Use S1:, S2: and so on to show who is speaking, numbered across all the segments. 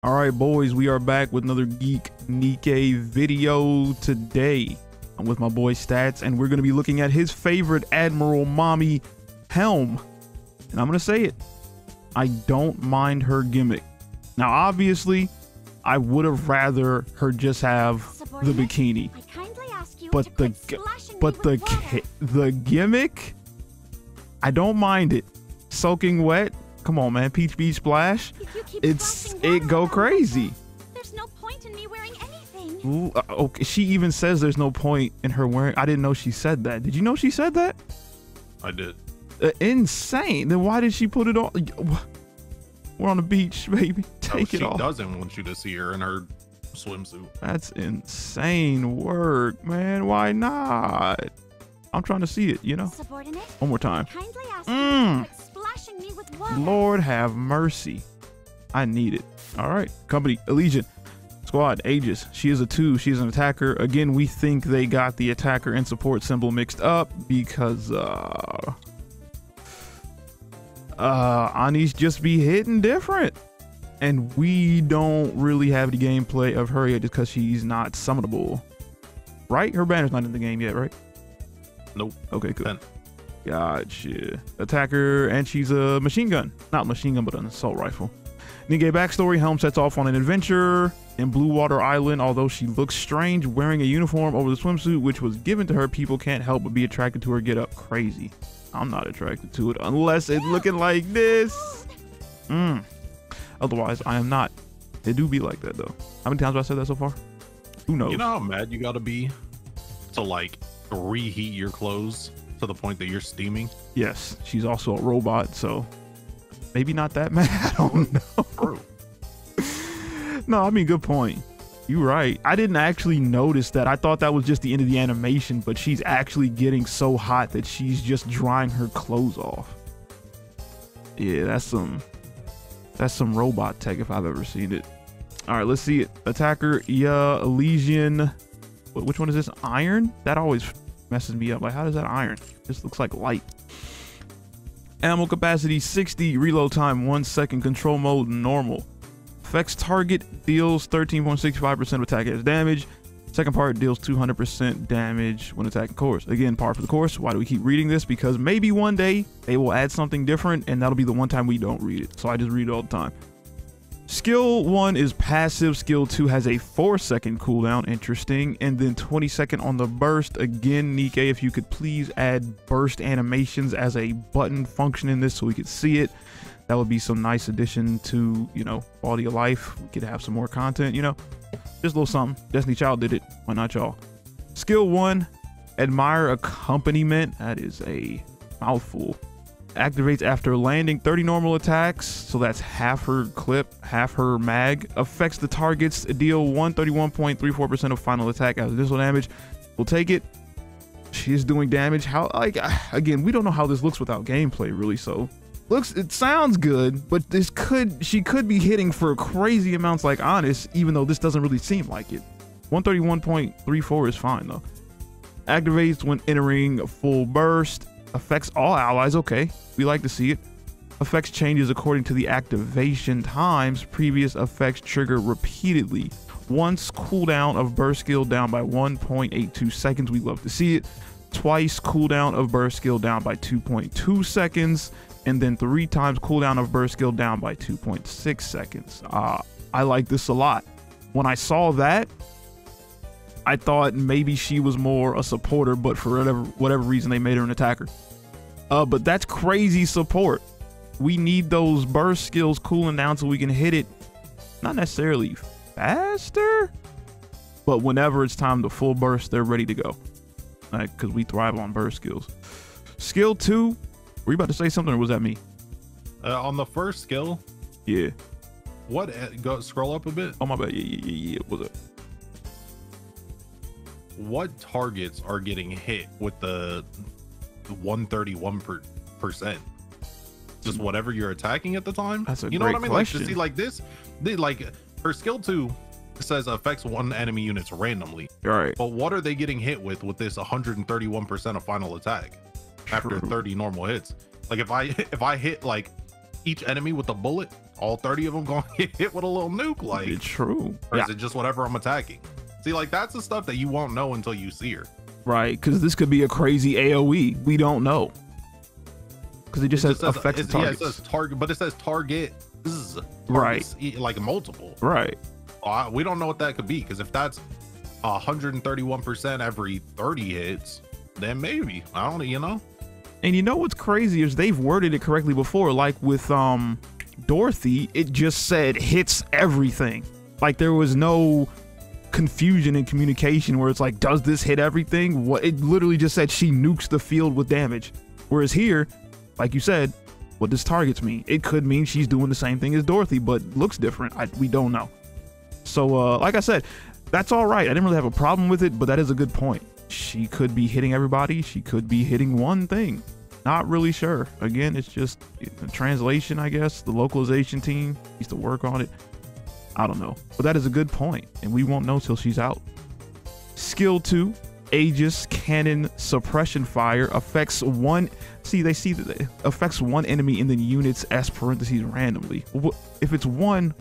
S1: All right, boys, we are back with another Geek NIKKE video today. I'm with my boy Stahtz, and we're going to be looking at his favorite Admiral Mommy, Helm. And I'm going to say it, I don't mind her gimmick. Now, obviously, I would have rather her just have the bikini. But the gimmick, I don't mind it. Soaking wet, come on, man. Peach Beach Splash, it go crazy.
S2: There's no point in me wearing anything.
S1: Ooh, okay, she even says there's no point in her wearing. I didn't know she said that. Did you know she said that?
S3: I did.
S1: Insane. Then why did she put it on? We're on the beach, baby. Take it off.
S3: She doesn't want you to see her in her swimsuit.
S1: That's insane work, man. Why not? I'm trying to see it, you know.
S2: Subordinate,
S1: one more time.
S2: kindly ask you to quit splashing me with water.
S1: Lord have mercy. I need it. All right. Company, Allegiant, Squad, Aegis. She is a 2. She's an attacker. Again, we think they got the attacker and support symbol mixed up because Ani's just be hitting different. And we don't really have the gameplay of her yet because she's not summonable. Right? Her banner's not in the game yet, right?
S3: Nope.
S1: Okay, good.
S3: 10.
S1: Gotcha. Attacker, and she's a machine gun. Not machine gun, but an assault rifle. NIKKE backstory. Helm sets off on an adventure in Blue Water Island. Although she looks strange wearing a uniform over the swimsuit, which was given to her, people can't help but be attracted to her get up. Crazy. I'm not attracted to it unless it's looking like this. Otherwise, I am not. It do be like that, though. How many times have I said that so far? Who knows?
S3: You know how mad you gotta be to like reheat your clothes to the point that you're steaming?
S1: Yes, she's also a robot, so maybe not that mad. I don't know.
S3: True.
S1: No, I mean, good point. You're right. I didn't actually notice that. I thought that was just the end of the animation, but she's actually getting so hot that she's just drying her clothes off. Yeah, that's some robot tech if I've ever seen it. All right, let's see it. Attacker, yeah, Elysian. Which one is this? Iron? That always messes me up. Like, how does that iron? This looks like light. Ammo capacity 60, reload time 1 second, control mode normal. Affects target, deals 13.65% of attack as damage. Second part deals 200% damage when attacking course. Again, par for the course. Why do we keep reading this? Because maybe one day they will add something different, and that'll be the one time we don't read it. So I just read it all the time. Skill 1 is passive. Skill 2 has a 4-second cooldown. Interesting. And then 20-second on the burst. Again, NIKKE, if you could please add burst animations as a button function in this so we could see it. That would be some nice addition to, you know, quality of life. We could have some more content, you know. Just a little something. Destiny Child did it. Why not y'all? Skill 1, admire accompaniment. That is a mouthful. Activates after landing 30 normal attacks, so that's half her clip, half her mag. Affects the targets, deal 131.34% of final attack as additional damage. We'll take it. She is doing damage. How, like, again, we don't know how this looks without gameplay, really. So it sounds good, but she could be hitting for crazy amounts like Honest, even though this doesn't really seem like it. 131.34 is fine though. Activates when entering full burst. Affects all allies. Okay, we like to see it. Effects changes according to the activation times. Previous effects trigger repeatedly. Once cooldown of burst skill down by 1.82 seconds. We love to see it. Twice cooldown of burst skill down by 2.2 seconds. And then 3 times cooldown of burst skill down by 2.6 seconds. I like this a lot. When I saw that, I thought maybe she was more a supporter, but for whatever reason they made her an attacker. But that's crazy support. We need those burst skills cooling down so we can hit it, not necessarily faster, but whenever it's time to full burst, they're ready to go. Because we thrive on burst skills. Skill 2, were you about to say something or was that me?
S3: On the first skill?
S1: Yeah.
S3: What? Scroll up a bit.
S1: Oh, my bad. Yeah. What's up?
S3: What targets are getting hit with the 131%? Just whatever you're attacking at the time?
S1: That's a
S3: you know what I mean?
S1: question.
S3: Like, to see like this, like her skill 2 says affects 1 enemy units randomly.
S1: All right.
S3: But what are they getting hit with this 131% of final attack after 30 normal hits? Like if I hit like each enemy with a bullet, all 30 of them going to get hit with a little nuke? Like,
S1: It's true.
S3: or
S1: Yeah,
S3: is it just whatever I'm attacking? See, like that's the stuff that you won't know until you see her.
S1: right. Because this could be a crazy AOE. We don't know. Because it just says affects
S3: Yeah,
S1: targets.
S3: it says target, but it says target.
S1: Right.
S3: Like multiple.
S1: Right.
S3: We don't know what that could be, because if that's 131% every 30 hits, then maybe. I don't know, you know?
S1: And you know what's crazy is they've worded it correctly before. Like with Dorothy, it just said hits everything. Like there was no confusion in communication where it's like, does this hit everything? What, it literally just said she nukes the field with damage. Whereas here, like you said, what does targets mean? It could mean she's doing the same thing as Dorothy, but looks different. We don't know. So like I said, that's all right. I didn't really have a problem with it, but that is a good point. She could be hitting everybody. She could be hitting one thing. Not really sure. Again, it's just a translation, I guess. The localization team needs to work on it. I don't know. But that is a good point, and we won't know till she's out. Skill 2, Aegis Cannon Suppression Fire affects one. See, they see that it affects one enemy in the unit's S parentheses randomly. If it's one.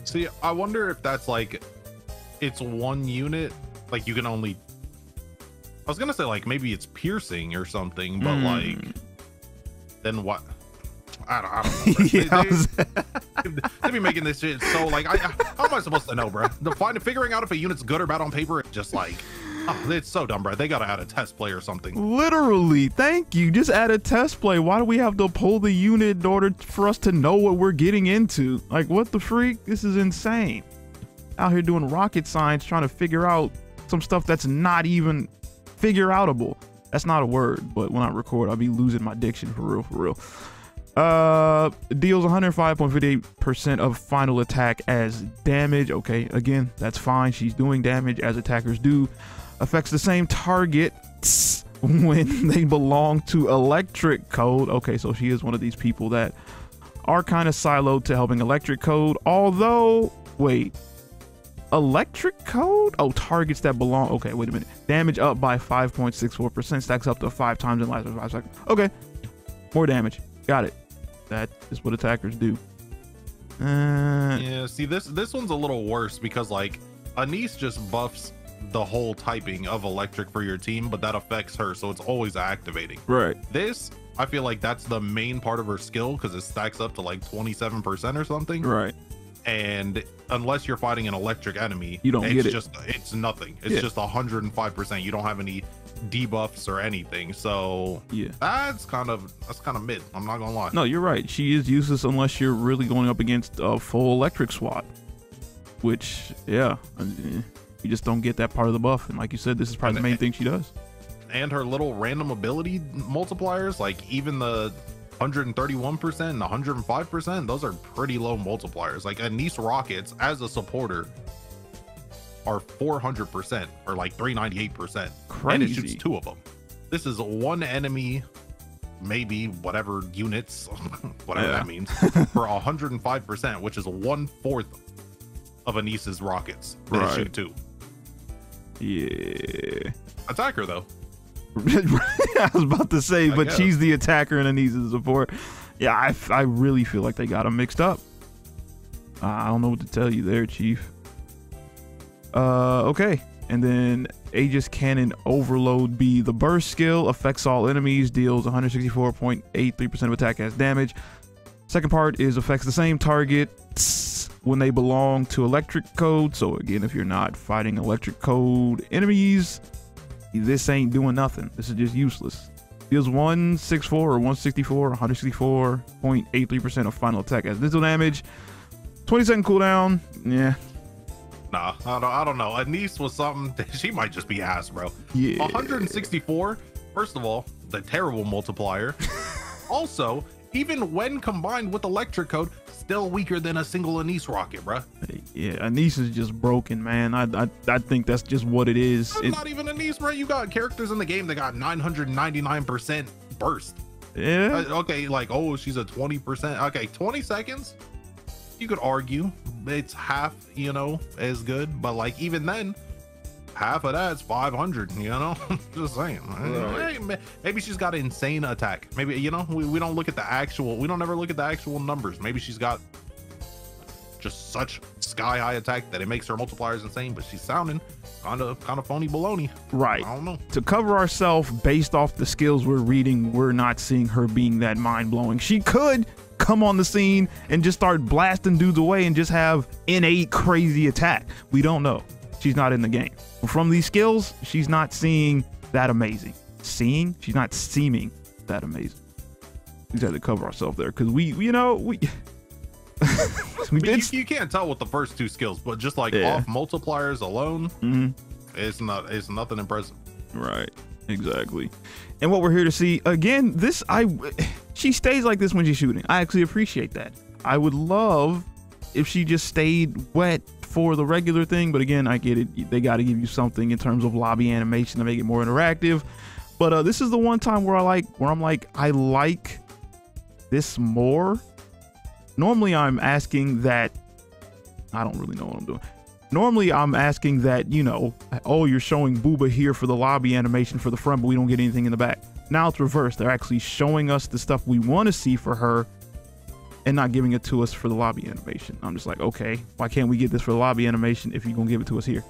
S3: See, I wonder if that's like, it's one unit. Like you can only. I was gonna say like maybe it's piercing or something, but like, then what? I don't know. They be making this shit so like, how am I supposed to know, bro? Figuring out if a unit's good or bad on paper, it's just like, oh, it's so dumb, bro. They gotta add a test play or something.
S1: Literally, thank you. Just add a test play. Why do we have to pull the unit in order for us to know what we're getting into? Like, what the freak? This is insane. Out here doing rocket science, trying to figure out some stuff that's not even figure outable. That's not a word, but when I record, I'll be losing my diction for real, for real. Deals 105.58% of final attack as damage. Okay, again, that's fine. She's doing damage as attackers do. Affects the same targets when they belong to electric code. Okay, so she is one of these people that are kind of siloed to helping electric code. Although, wait, electric code? Oh, targets that belong. Okay, wait a minute. Damage up by 5.64%. Stacks up to 5 times in last 5 seconds. Okay, more damage. Got it. That is what attackers do.
S3: Yeah, see, this one's a little worse because like Anise just buffs the whole typing of electric for your team, but that affects her, so it's always activating.
S1: Right.
S3: This, I feel like that's the main part of her skill because it stacks up to like 27% or something.
S1: Right.
S3: And unless you're fighting an electric enemy,
S1: you don't get it.
S3: It's nothing. It's just 105%. You don't have any debuffs or anything. So
S1: yeah,
S3: that's kind of mid. I'm not gonna lie.
S1: No, you're right. She is useless unless you're really going up against a full electric SWAT, which yeah, you just don't get that part of the buff. And like you said, this is probably the main thing she does.
S3: And her little random ability multipliers, like even the 131% and 105%, those are pretty low multipliers. Like Anise rockets as a supporter are 400% or like 398%.
S1: Crazy.
S3: And it shoots 2 of them. This is one enemy, maybe whatever units, whatever that means, for 105%, which is 1/4 of Anise's rockets. They shoot 2.
S1: Yeah.
S3: Attack her though.
S1: I was about to say, but
S3: guess.
S1: she's the attacker and Anise is the support. Yeah, I really feel like they got them mixed up. I don't know what to tell you there, Chief. Okay, and then Aegis Cannon Overload B. The burst skill affects all enemies, deals 164.83% of attack as damage. Second part is affects the same targets when they belong to electric code. So again, if you're not fighting electric code enemies, this ain't doing nothing. This is just useless. Deals 164 or 164, 164.83% of final attack as missile damage. 20-second cooldown. Yeah.
S3: Nah, I don't know. Anise was something. She might just be ass, bro.
S1: Yeah.
S3: 164. First of all, the terrible multiplier. Also, even when combined with electric code, still weaker than a single Anise rocket, bro.
S1: Yeah, Anise is just broken, man. I think that's just what it is.
S3: It's not even Anise, bro. You got characters in the game that got 999% burst.
S1: Yeah.
S3: Okay, like, oh, she's a 20%. Okay, 20 seconds. You could argue it's half, you know, as good, but like even then, half of that's 500, you know. Just saying.
S1: Right.
S3: Hey, maybe she's got an insane attack. Maybe, you know, we don't look at the actual, we don't ever look at the actual numbers. Maybe she's got just such sky high attack that it makes her multipliers insane, but she's sounding kind of phony baloney.
S1: Right.
S3: I don't know.
S1: To cover ourselves based off the skills we're reading, we're not seeing her being that mind-blowing. She could come on the scene and just start blasting dudes away and just have innate crazy attack. We don't know. She's not in the game. From these skills, she's not seeing that amazing. She's not seeming that amazing. We just had to cover ourselves there because we
S3: you can't tell with the first two skills, but just like off multipliers alone, it's nothing impressive.
S1: Right, exactly. And what we're here to see again, she stays like this when she's shooting. I actually appreciate that. I would love if she just stayed wet for the regular thing, but again, I get it. They got to give you something in terms of lobby animation to make it more interactive. But this is the one time where I'm like, I like this more. Normally I'm asking that, I don't really know what I'm doing. Normally I'm asking that, you know, oh, you're showing Booba here for the lobby animation for the front, but we don't get anything in the back. Now it's reversed. They're actually showing us the stuff we want to see for her and not giving it to us for the lobby animation. I'm just like, okay, why can't we get this for the lobby animation if you're gonna give it to us here?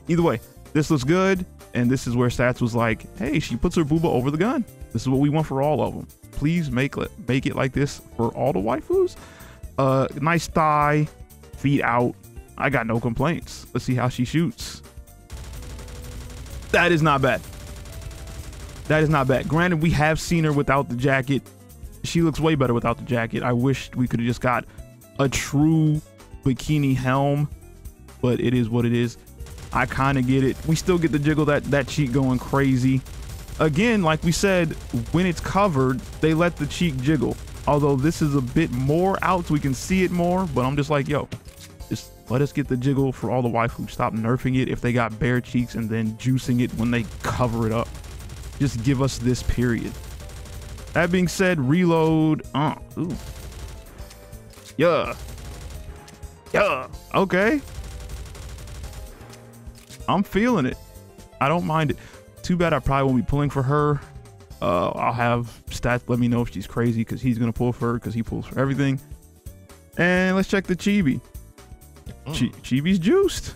S1: Either way, this looks good. And this is where Stahtz was like, hey, she puts her Booba over the gun. This is what we want for all of them. Please make it like this for all the waifus. Nice thigh, feet out. I got no complaints. Let's see how she shoots. That is not bad. That is not bad. Granted, we have seen her without the jacket. She looks way better without the jacket. I wish we could have just got a true bikini Helm, but it is what it is. I kind of get it. We still get the jiggle, that cheek going crazy. Again, like we said, when it's covered, they let the cheek jiggle. Although this is a bit more out so we can see it more, but I'm just like, yo, just let us get the jiggle for all the waifus. Stop nerfing it if they got bare cheeks and then juicing it when they cover it up. Just give us this, period. That being said, reload. Ooh. Yeah. Okay. I'm feeling it. I don't mind it. Too bad I probably won't be pulling for her. I'll have Stahtz let me know if she's crazy because he's gonna pull for her because he pulls for everything. And let's check the chibi. Chibi's juiced.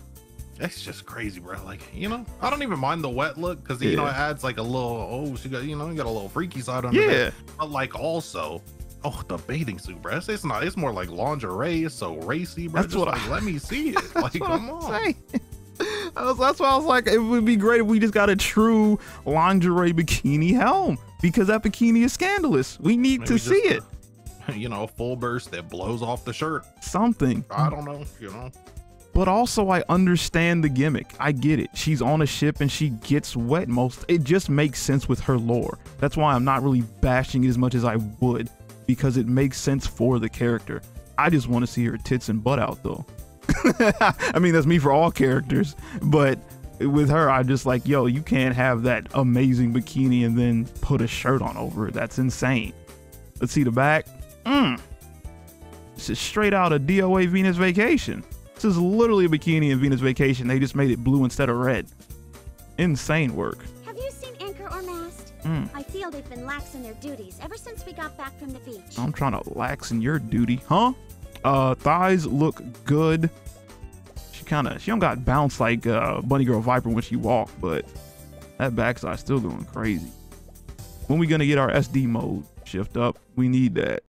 S3: That's just crazy, bro. Like, you know, I don't even mind the wet look because you know it adds like a little, she got, you know, you got a little freaky side on it. But like also, the bathing suit, bro. It's not. It's more like lingerie. It's so racy, bro. That's just what let me see it. Like, come on.
S1: That's why I was like, it would be great if we just got a true lingerie bikini Helm because that bikini is scandalous. We need to see it.
S3: You know, a full burst that blows off the shirt.
S1: Something.
S3: I don't know, you know.
S1: But also I understand the gimmick. I get it. She's on a ship and she gets wet it just makes sense with her lore. That's why I'm not really bashing it as much as I would because it makes sense for the character. I just want to see her tits and butt out though. I mean, that's me for all characters, but with her, I'm just like, yo, you can't have that amazing bikini and then put a shirt on over it. That's insane. Let's see the back. This is straight out of DOA Venus Vacation. This is literally a bikini in Venus Vacation. They just made it blue instead of red. Insane work.
S2: Have you seen Anchor or Mast? I feel they've been lax in their duties ever since we got back from the beach.
S1: I'm trying to lax in your duty, huh? Thighs look good. She don't got bounce like Bunny Girl Viper when she walk, but that backside still going crazy. When we gonna get our SD mode shift up? We need that.